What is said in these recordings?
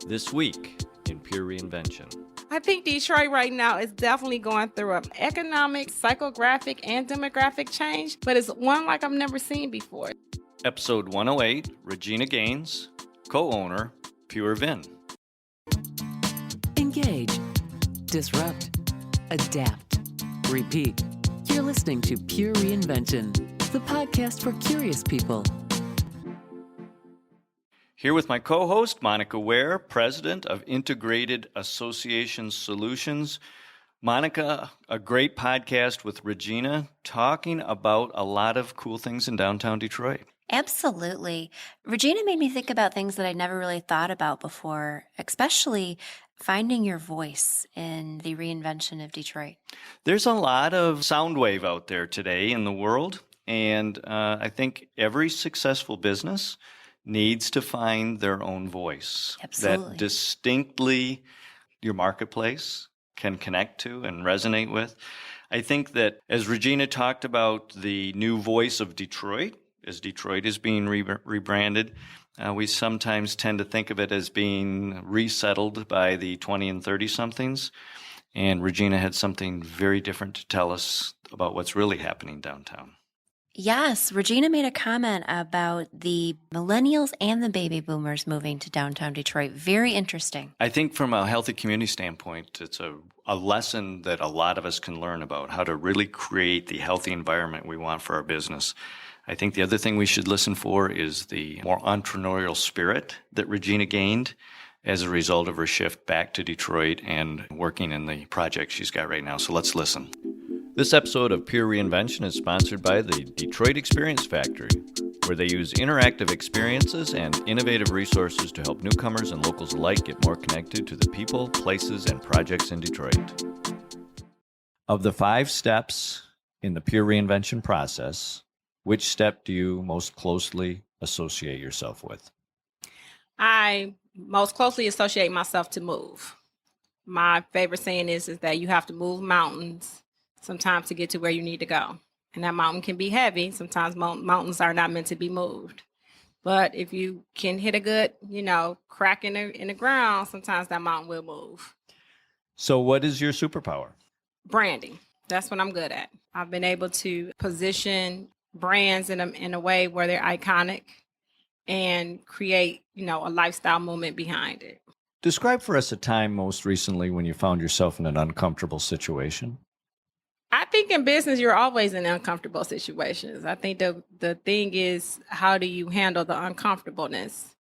This week in Pure Reinvention. I think Detroit right now is definitely going through an economic, psychographic, and demographic change, but it's one like I've never seen before. Episode 108, Regina Gaines, co-owner, Pure Vin. Engage, disrupt, adapt, repeat. You're listening to Pure Reinvention, the podcast for curious people. Here with my co-host, Monica Ware, president of Integrated Association Solutions. Monica, a great podcast with Regina, talking about a lot of cool things in downtown Detroit. Absolutely. Regina made me think about things that I'd never really thought about before, especially finding your voice in the reinvention of Detroit. There's a lot of sound wave out there today in the world, and I think every successful business needs to find their own voice. Absolutely. That distinctly your marketplace can connect to and resonate with. I think that as Regina talked about the new voice of Detroit, as Detroit is being rebranded, we sometimes tend to think of it as being resettled by the 20 and 30-somethings. And Regina had something very different to tell us about what's really happening downtown. Yes, Regina made a comment about the millennials and the baby boomers moving to downtown Detroit. Very interesting. I think from a healthy community standpoint, it's a lesson that a lot of us can learn about how to really create the healthy environment we want for our business. I think the other thing we should listen for is the more entrepreneurial spirit that Regina gained as a result of her shift back to Detroit and working in the project she's got right now. So let's listen. This episode of Pure Reinvention is sponsored by the Detroit Experience Factory, where they use interactive experiences and innovative resources to help newcomers and locals alike get more connected to the people, places, and projects in Detroit. Of the 5 steps in the Pure Reinvention process, which step do you most closely associate yourself with? I most closely associate myself to move. My favorite saying is that you have to move mountains sometimes to get to where you need to go. And that mountain can be heavy. Sometimes mountains are not meant to be moved. But if you can hit a good, crack in the ground, sometimes that mountain will move. So what is your superpower? Branding. That's what I'm good at. I've been able to position brands in a way where they're iconic and create, a lifestyle movement behind it. Describe for us a time most recently when you found yourself in an uncomfortable situation. I think in business, you're always in uncomfortable situations. I think the thing is, how do you handle the uncomfortableness?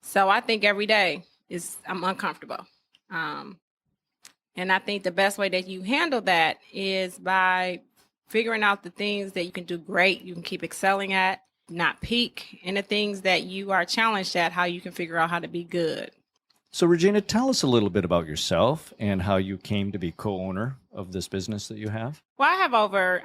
So I think every day I'm uncomfortable. And I think the best way that you handle that is by figuring out the things that you can do great, you can keep excelling at, not peak, and the things that you are challenged at, how you can figure out how to be good. So Regina, tell us a little bit about yourself and how you came to be co-owner of this business that you have. Well, I have over,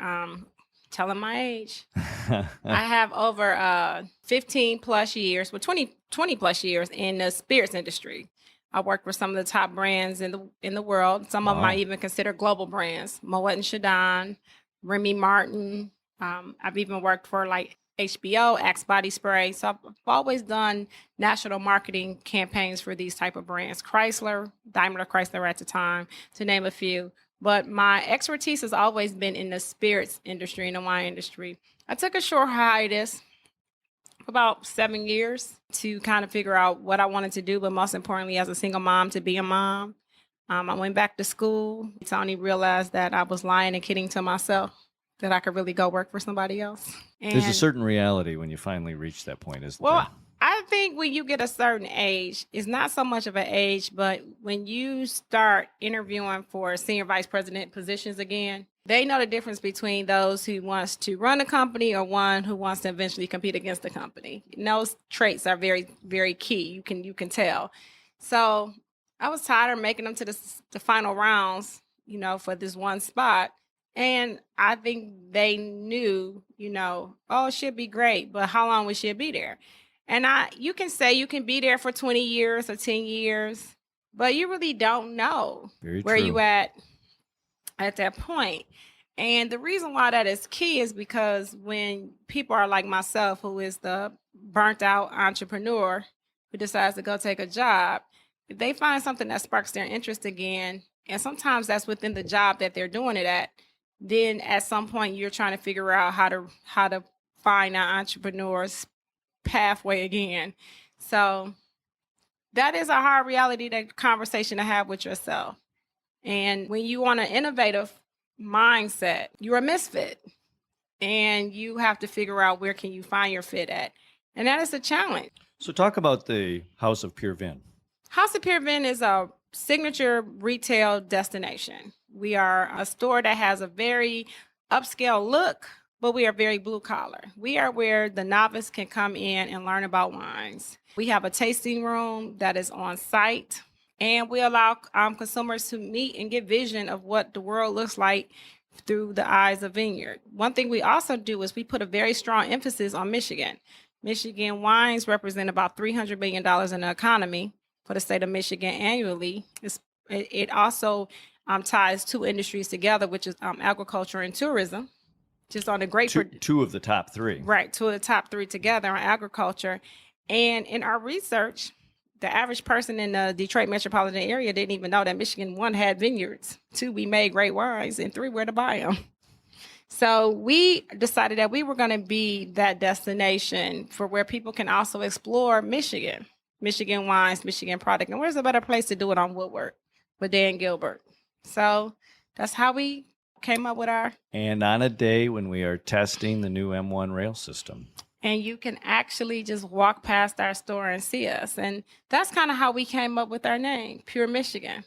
telling my age, I have over 15 plus years, 20 plus years in the spirits industry. I worked with some of the top brands in the world. Some of them I even consider global brands, Moet and Chandon, Remy Martin. I've even worked for like HBO, Axe Body Spray. So I've always done national marketing campaigns for these type of brands. Chrysler, Daimler Chrysler at the time, to name a few. But my expertise has always been in the spirits industry and the wine industry. I took a short hiatus for about 7 years to kind of figure out what I wanted to do, but most importantly, as a single mom, to be a mom. I went back to school. Tony realized that I was lying and kidding to myself, that I could really go work for somebody else. And there's a certain reality when you finally reach that point, isn't there? Well, I think when you get a certain age, it's not so much of an age, but when you start interviewing for senior vice president positions again, they know the difference between those who wants to run a company or one who wants to eventually compete against the company. And those traits are very, very key. You can tell. So I was tired of making them to the final rounds, for this one spot. And I think they knew, oh, she'll be great, but how long will she be there? And you can say you can be there for 20 years or 10 years, but you really don't know where you at that point. And the reason why that is key is because when people are like myself, who is the burnt out entrepreneur who decides to go take a job, if they find something that sparks their interest again, and sometimes that's within the job that they're doing it at, then at some point you're trying to figure out how to find an entrepreneur's pathway again. So that is a hard reality, that conversation to have with yourself. And when you want an innovative mindset, you're a misfit, and you have to figure out where can you find your fit at. And that is a challenge. So talk about the House of Pure Vin. House of Pure Vin is a signature retail destination. We are a store that has a very upscale look, but we are very blue collar. We are where the novice can come in and learn about wines. We have a tasting room that is on site, and we allow consumers to meet and get vision of what the world looks like through the eyes of vineyard. One thing we also do is we put a very strong emphasis on Michigan. Michigan wines represent about $300 million in the economy for the state of Michigan annually. It also ties two industries together, which is agriculture and tourism. Just on a great two of the top three. Right, two of the top three together on agriculture. And in our research, the average person in the Detroit metropolitan area didn't even know that Michigan, 1, had vineyards, 2, we made great wines, and 3, where to buy them. So we decided that we were going to be that destination for where people can also explore Michigan wines, Michigan product. And where's a better place to do it on Woodward with Dan Gilbert? So that's how we came up with our. And on a day when we are testing the new M1 rail system. And you can actually just walk past our store and see us. And that's kind of how we came up with our name, Pure Michigan.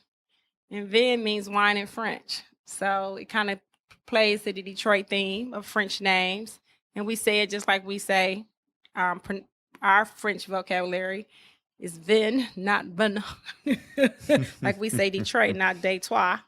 And Vin means wine in French. So it kind of plays to the Detroit theme of French names. And we say it just like we say our French vocabulary is Vin, not Vin. Like we say Detroit, not Detroit.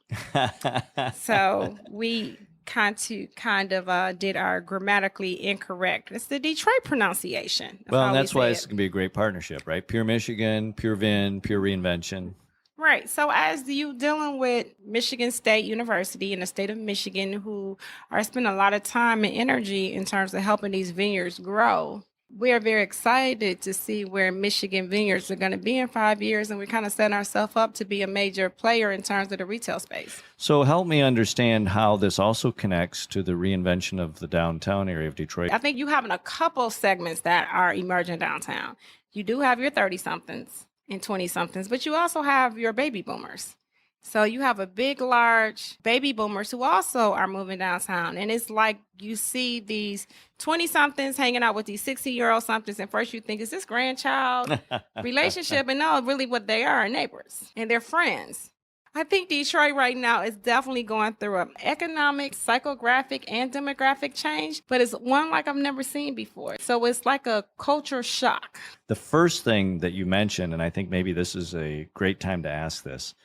So we kind of did our grammatically incorrect. It's the Detroit pronunciation. Well, and that's why it's going to be a great partnership, right? Pure Michigan, Pure Vin, Pure Reinvention. Right. So as you dealing with Michigan State University in the state of Michigan, who are spending a lot of time and energy in terms of helping these vineyards grow, we are very excited to see where Michigan vineyards are going to be in 5 years, and we're kind of setting ourselves up to be a major player in terms of the retail space. So help me understand how this also connects to the reinvention of the downtown area of Detroit. I think you having a couple segments that are emerging downtown. You do have your 30-somethings and 20-somethings, but you also have your baby boomers. So you have a big, large baby boomers who also are moving downtown. And it's like you see these 20-somethings hanging out with these 60-year-old somethings. And first you think, is this grandchild relationship? And no, really what they are neighbors and they're friends. I think Detroit right now is definitely going through an economic, psychographic, and demographic change, but it's one like I've never seen before. So it's like a culture shock. The first thing that you mentioned, and I think maybe this is a great time to ask this,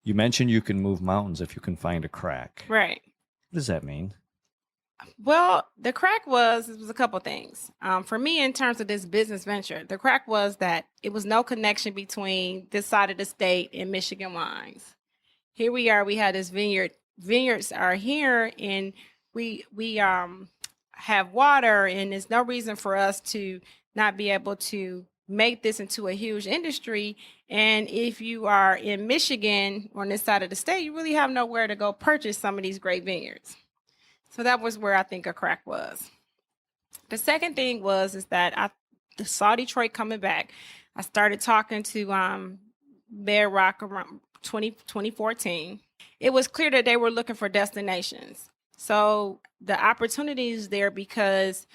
you mentioned you can move mountains if you can find a crack. Right. What does that mean? Well, the crack was a couple things. For me, in terms of this business venture, the crack was that it was no connection between this side of the state and Michigan wines. Here we are, we had this vineyard. Vineyards are here, and we have water, and there's no reason for us to not be able to make this into a huge industry. And if you are in Michigan on this side of the state, you really have nowhere to go purchase some of these great vineyards. So that was where I think a crack was. The second thing is that I saw Detroit coming back. I started talking to Bear Rock around 2014. It was clear that they were looking for destinations. So the opportunity is there because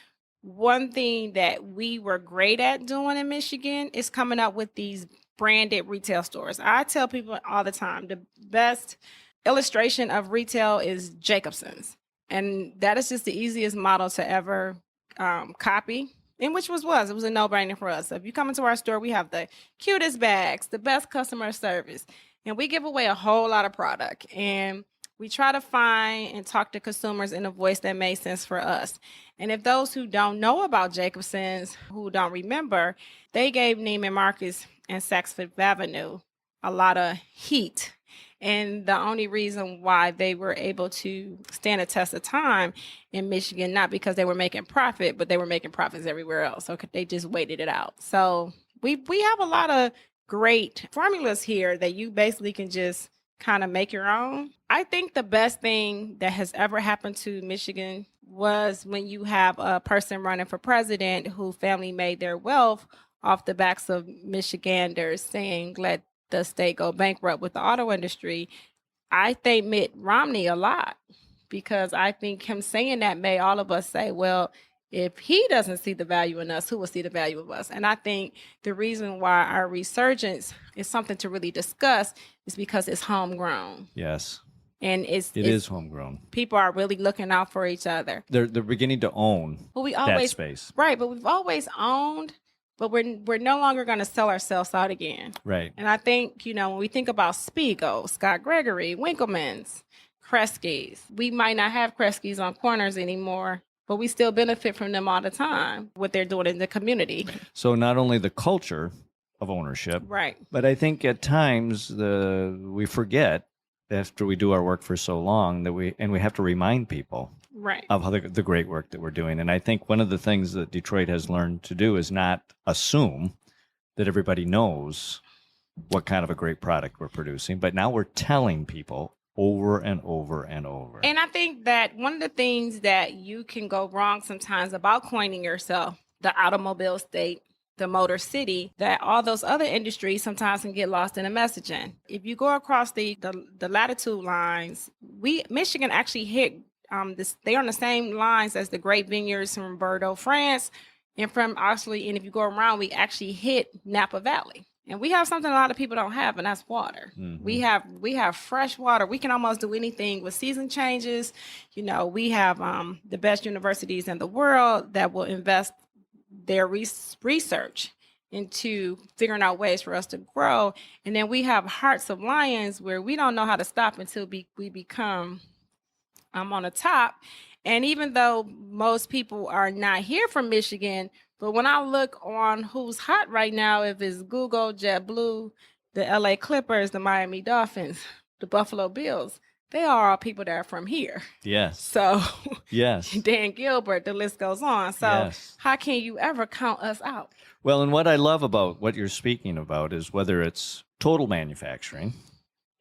one thing that we were great at doing in Michigan is coming up with these branded retail stores. I tell people all the time, the best illustration of retail is Jacobson's. And that is just the easiest model to ever copy. And which it was a no-brainer for us. So if you come into our store, we have the cutest bags, the best customer service, and we give away a whole lot of product. And we try to find and talk to consumers in a voice that makes sense for us. And if those who don't know about Jacobson's, who don't remember, they gave Neiman Marcus and Saks Fifth Avenue a lot of heat. And the only reason why they were able to stand a test of time in Michigan, not because they were making profit, but they were making profits everywhere else. So they just waited it out. So we have a lot of great formulas here that you basically can just kind of make your own. I think the best thing that has ever happened to Michigan was when you have a person running for president whose family made their wealth off the backs of Michiganders saying, let the state go bankrupt with the auto industry. I thank Mitt Romney a lot because I think him saying that made all of us say, well, if he doesn't see the value in us, who will see the value of us? And I think the reason why our resurgence is something to really discuss is because it's homegrown. Yes. And It is homegrown. People are really looking out for each other. They're beginning to own that space. Right, but we've always owned, but we're no longer going to sell ourselves out again. Right. And I think, when we think about Spiegel, Scott Gregory, Winkleman's, Kresge's, we might not have Kresge's on corners anymore, but we still benefit from them all the time, what they're doing in the community. So not only the culture of ownership, right, but I think at times we forget after we do our work for so long that we have to remind people right, of how the great work that we're doing. And I think one of the things that Detroit has learned to do is not assume that everybody knows what kind of a great product we're producing, but now we're telling people over and over and over. And I think that one of the things that you can go wrong sometimes about coining yourself, the automobile state, the motor city, that all those other industries sometimes can get lost in the messaging. If you go across the latitude lines, Michigan actually hit they're on the same lines as the great vineyards from Bordeaux, France, and from Oxley. And if you go around, we actually hit Napa Valley. And we have something a lot of people don't have, and that's water. Mm-hmm. We have fresh water. We can almost do anything with season changes. We have the best universities in the world that will invest their research into figuring out ways for us to grow. And then we have hearts of lions where we don't know how to stop until we become on the top. And even though most people are not here from Michigan, but when I look on who's hot right now, if it's Google, JetBlue, the LA Clippers, the Miami Dolphins, the Buffalo Bills, they are all people that are from here. Yes. So, yes. Dan Gilbert, the list goes on. So, yes. How can you ever count us out? Well, and what I love about what you're speaking about is whether it's total manufacturing,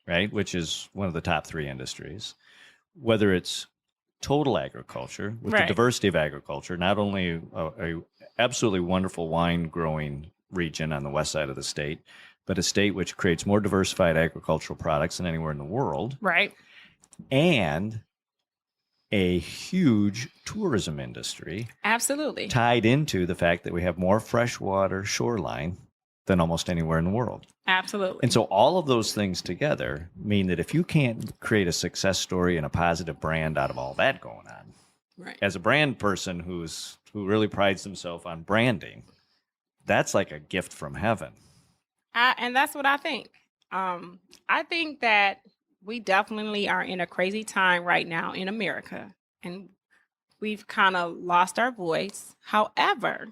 right, which is one of the top 3 industries, whether it's total agriculture with the diversity of agriculture, not only a absolutely wonderful wine growing region on the west side of the state, but a state which creates more diversified agricultural products than anywhere in the world. Right. And a huge tourism industry. Absolutely. Tied into the fact that we have more freshwater shoreline than almost anywhere in the world. Absolutely. And so all of those things together mean that if you can't create a success story and a positive brand out of all that going on, right, as a brand person who really prides himself on branding, that's like a gift from heaven. And that's what I think. I think that we definitely are in a crazy time right now in America, and we've kind of lost our voice. However,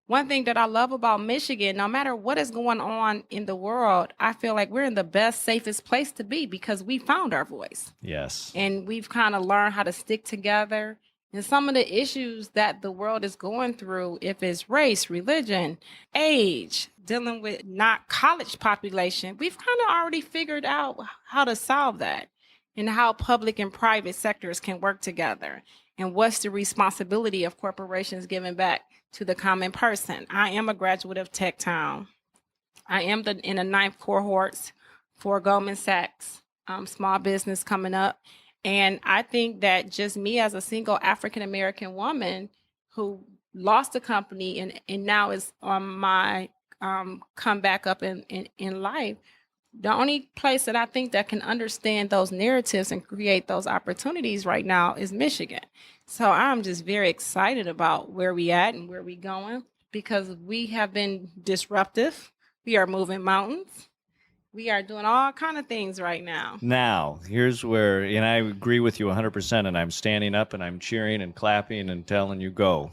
one thing that I love about Michigan, no matter what is going on in the world, I feel like we're in the best, safest place to be because we found our voice. Yes. And we've kind of learned how to stick together. And some of the issues that the world is going through, if it's race, religion, age, dealing with not college population, we've kind of already figured out how to solve that and how public and private sectors can work together. And what's the responsibility of corporations giving back to the common person. I am a graduate of Tech Town. I am in the 9th cohorts for Goldman Sachs, small business coming up. And I think that just me as a single African-American woman who lost a company and now is on my come back up in life, the only place that I think that can understand those narratives and create those opportunities right now is Michigan. So I'm just very excited about where we at and where we going because we have been disruptive. We are moving mountains. We are doing all kind of things right now. Now, here's where, and I agree with you 100%, and I'm standing up and I'm cheering and clapping and telling you go.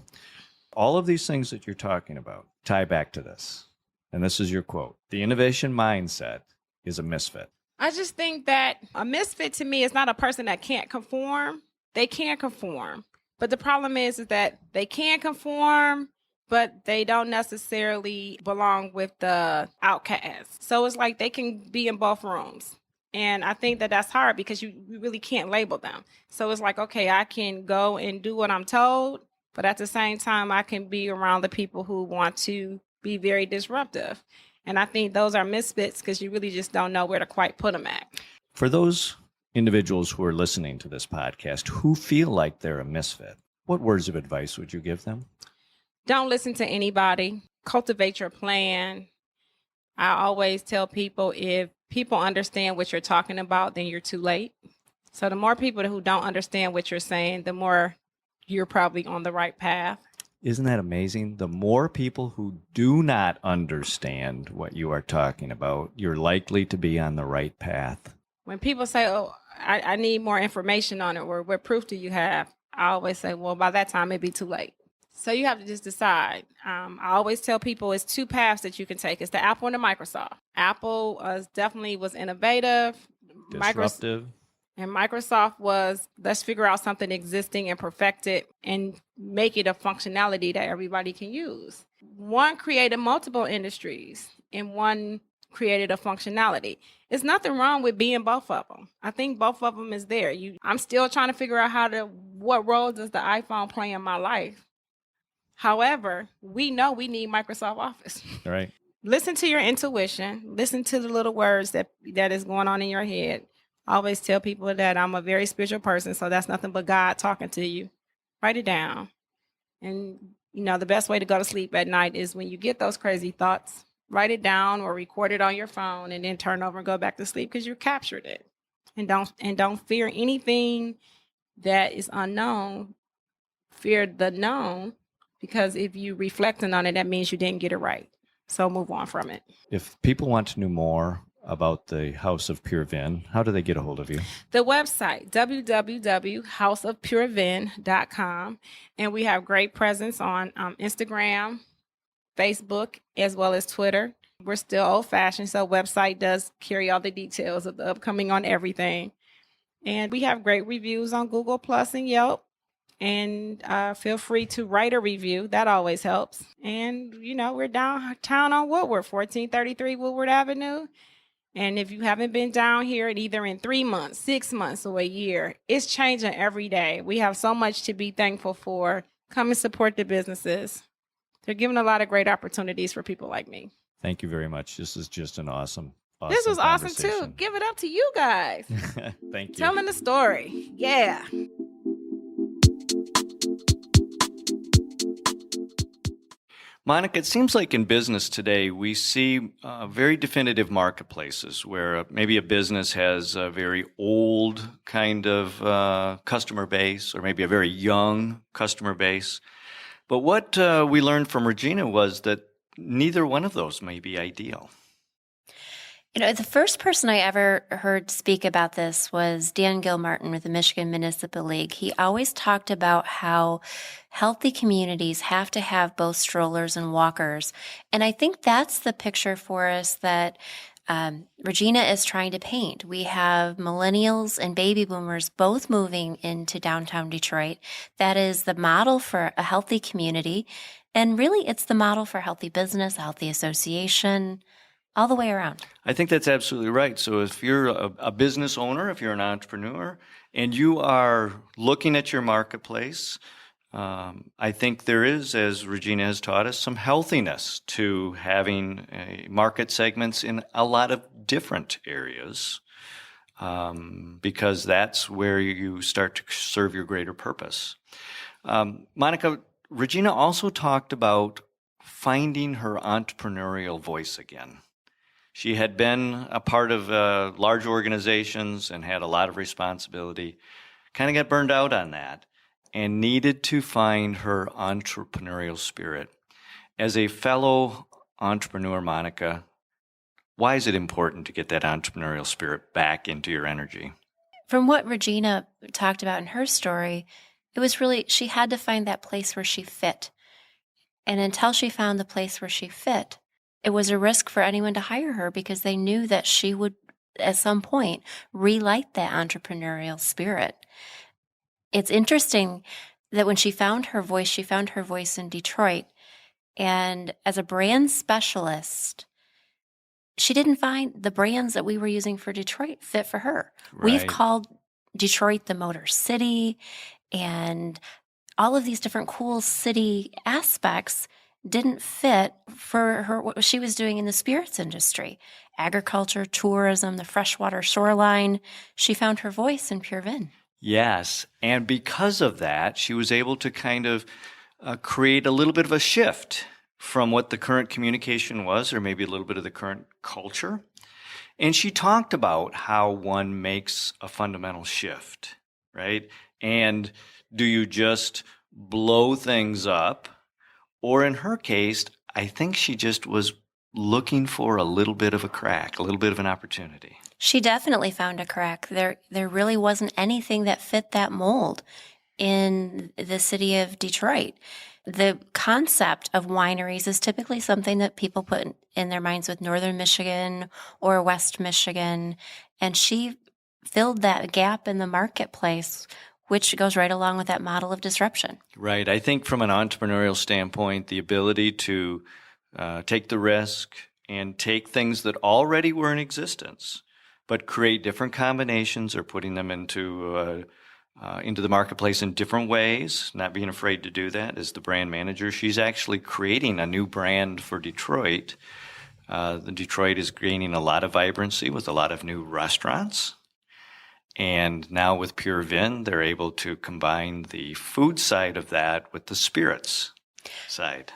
All of these things that you're talking about tie back to this. And this is your quote. The innovation mindset is a misfit. I just think that a misfit to me is not a person that can't conform. They can conform. But the problem is that they can conform, but they don't necessarily belong with the outcasts. So it's like they can be in both rooms. And I think that that's hard because you really can't label them. So it's like, okay, I can go and do what I'm told, but at the same time, I can be around the people who want to be very disruptive. And I think those are misfits because you really just don't know where to quite put them at. For those individuals who are listening to this podcast who feel like they're a misfit, what words of advice would you give them? Don't listen to anybody. Cultivate your plan. I always tell people if people understand what you're talking about, then you're too late. So the more people who don't understand what you're saying, the more you're probably on the right path. Isn't that amazing? The more people who do not understand what you are talking about, you're likely to be on the right path. When people say, oh, I need more information on it, or what proof do you have? I always say, well, by that time, it'd be too late. So you have to just decide. I always tell people it's two paths that you can take. It's the Apple and the Microsoft. Apple definitely was innovative. Disruptive. And Microsoft was, let's figure out something existing and perfect it and make it a functionality that everybody can use. One created multiple industries and one created a functionality. There's nothing wrong with being both of them. I think both of them is there. I'm still trying to figure out what role does the iPhone play in my life? However, we know we need Microsoft Office. Right. Listen to your intuition. Listen to the little words that is going on in your head. I always tell people that I'm a very spiritual person, so that's nothing but God talking to you. Write it down. And, the best way to go to sleep at night is when you get those crazy thoughts, write it down or record it on your phone and then turn over and go back to sleep because you captured it. And don't fear anything that is unknown. Fear the known, because if you reflecting on it, that means you didn't get it right. So move on from it. If people want to know more about the House of Pure Vin, how do they get a hold of you? The website, www.houseofpurevin.com. And we have great presence on Instagram, Facebook, as well as Twitter. We're still old fashioned, so website does carry all the details of the upcoming on everything. And we have great reviews on Google Plus and Yelp. And feel free to write a review. That always helps. And, we're downtown on Woodward, 1433 Woodward Avenue. And if you haven't been down here either in 3 months, 6 months, or a year, it's changing every day. We have so much to be thankful for. Come and support the businesses. They're giving a lot of great opportunities for people like me. Thank you very much. This is just an awesome This was awesome too. conversation. Give it up to you guys. Thank you. Telling the story. Yeah. Monica, it seems like in business today, we see very definitive marketplaces where maybe a business has a very old kind of customer base or maybe a very young customer base. But what we learned from Regina was that neither one of those may be ideal. The first person I ever heard speak about this was Dan Gilmartin with the Michigan Municipal League. He always talked about how healthy communities have to have both strollers and walkers. And I think that's the picture for us that Regina is trying to paint. We have millennials and baby boomers both moving into downtown Detroit. That is the model for a healthy community. And really, it's the model for healthy business, healthy association, all the way around. I think that's absolutely right. So if you're a business owner, if you're an entrepreneur, and you are looking at your marketplace, I think there is, as Regina has taught us, some healthiness to having market segments in a lot of different areas, because that's where you start to serve your greater purpose. Monica, Regina also talked about finding her entrepreneurial voice again. She had been a part of large organizations and had a lot of responsibility, kind of got burned out on that, and needed to find her entrepreneurial spirit. As a fellow entrepreneur, Monica, why is it important to get that entrepreneurial spirit back into your energy? From what Regina talked about in her story, it was really, she had to find that place where she fit. And until she found the place where she fit, it was a risk for anyone to hire her because they knew that she would, at some point, relight that entrepreneurial spirit. It's interesting that when she found her voice in Detroit. And as a brand specialist, she didn't find the brands that we were using for Detroit fit for her. We've Right. called Detroit the Motor City, and all of these different cool city aspects didn't fit for her, what she was doing in the spirits industry, agriculture, tourism, the freshwater shoreline. She found her voice in Pure Vin. Yes. And because of that, she was able to kind of create a little bit of a shift from what the current communication was, or maybe a little bit of the current culture. And she talked about how one makes a fundamental shift, right? And do you just blow things up? Or in her case, I think she just was looking for a little bit of a crack, a little bit of an opportunity. She definitely found a crack. There really wasn't anything that fit that mold in the city of Detroit. The concept of wineries is typically something that people put in their minds with Northern Michigan or West Michigan. And she filled that gap in the marketplace, which goes right along with that model of disruption. Right. I think from an entrepreneurial standpoint, the ability to take the risk and take things that already were in existence, but create different combinations or putting them into the marketplace in different ways, not being afraid to do that as the brand manager. She's actually creating a new brand for Detroit. The Detroit is gaining a lot of vibrancy with a lot of new restaurants. And now with Pure Vin, they're able to combine the food side of that with the spirits side.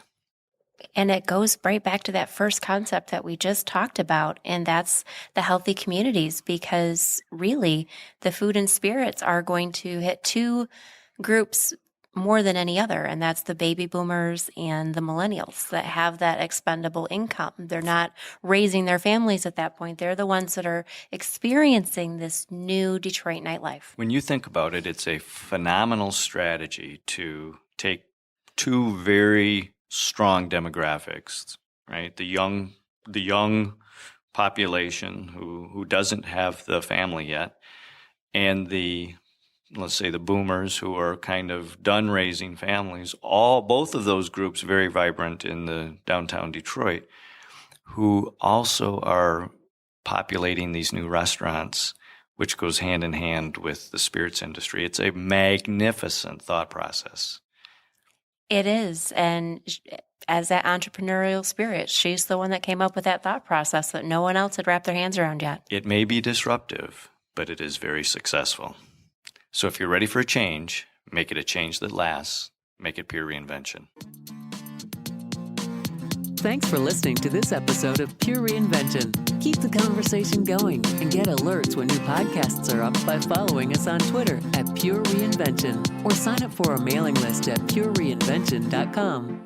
And it goes right back to that first concept that we just talked about, and that's the healthy communities, because really the food and spirits are going to hit two groups more than any other, and that's the baby boomers and the millennials that have that expendable income. They're not raising their families at that point. They're the ones that are experiencing this new Detroit nightlife. When you think about it, it's a phenomenal strategy to take two very strong demographics, right? The young population who doesn't have the family yet, and let's say the boomers who are kind of done raising families, both of those groups very vibrant in the downtown Detroit, who also are populating these new restaurants, which goes hand in hand with the spirits industry. It's a magnificent thought process. It is. And as that entrepreneurial spirit, she's the one that came up with that thought process that no one else had wrapped their hands around yet. It may be disruptive, but it is very successful. So if you're ready for a change, make it a change that lasts. Make it pure reinvention. Thanks for listening to this episode of Pure Reinvention. Keep the conversation going and get alerts when new podcasts are up by following us on Twitter @Pure Reinvention or sign up for our mailing list at purereinvention.com.